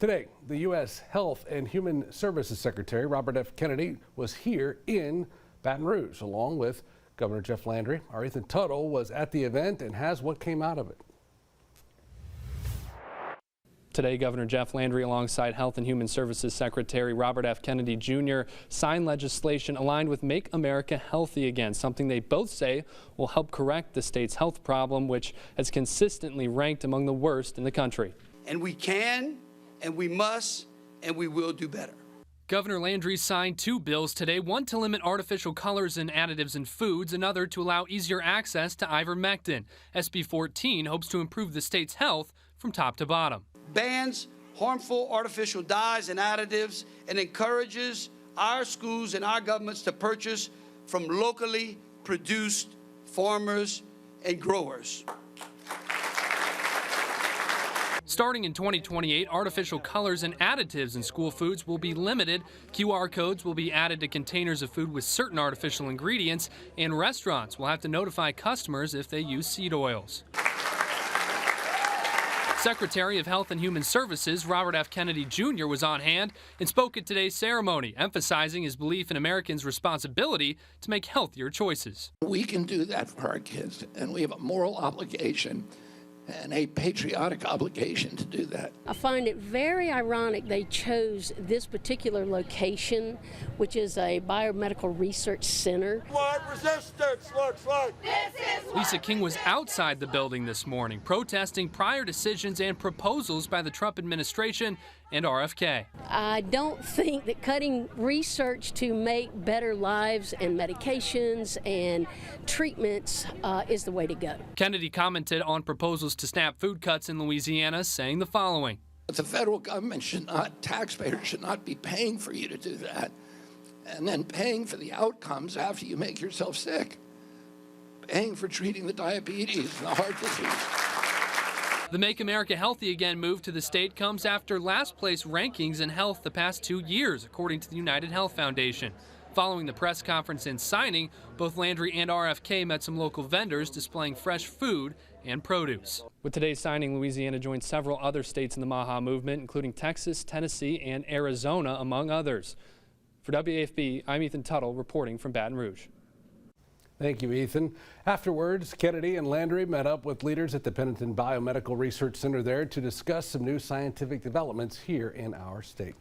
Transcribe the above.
Today, the U.S. Health and Human Services Secretary Robert F. Kennedy was here in Baton Rouge, along with Governor Jeff Landry. Our Ethan Tuttle was at the event and has what came out of it. Today, Governor Jeff Landry, alongside Health and Human Services Secretary Robert F. Kennedy Jr., signed legislation aligned with Make America Healthy Again, something they both say will help correct the state's health problem, which has consistently ranked among the worst in the country. And we can, and we must, and we will do better. Governor Landry signed two bills today, one to limit artificial colors and additives in foods, another to allow easier access to ivermectin. SB 14 hopes to improve the state's health from top to bottom. Bans harmful artificial dyes and additives and encourages our schools and our governments to purchase from locally produced farmers and growers. Starting in 2028, artificial colors and additives in school foods will be limited. QR codes will be added to containers of food with certain artificial ingredients, and restaurants will have to notify customers if they use seed oils. Secretary of Health and Human Services Robert F. Kennedy Jr. was on hand and spoke at today's ceremony, emphasizing his belief in Americans' responsibility to make healthier choices. We can do that for our kids, and we have a moral obligation and a patriotic obligation to do that. I find it very ironic they chose this particular location, which is a biomedical research center. What resistance looks like. Lisa King was outside the building this morning, protesting prior decisions and proposals by the Trump administration and RFK. I don't think that cutting research to make better lives and medications and treatments is the way to go. Kennedy commented on proposals to snap food cuts in Louisiana, saying the following. The federal government should not, taxpayers should not be paying for you to do that and then paying for the outcomes after you make yourself sick, paying for treating the diabetes and the heart disease. The Make America Healthy Again move to the state comes after last place rankings in health the past 2 years, according to the United Health Foundation. Following the press conference and signing, both Landry and RFK met some local vendors displaying fresh food and produce. With today's signing, Louisiana joined several other states in the MAHA movement, including Texas, Tennessee, and Arizona, among others. For WAFB, I'm Ethan Tuttle reporting from Baton Rouge. Thank you, Ethan. Afterwards, Kennedy and Landry met up with leaders at the Pennington Biomedical Research Center there to discuss some new scientific developments here in our state.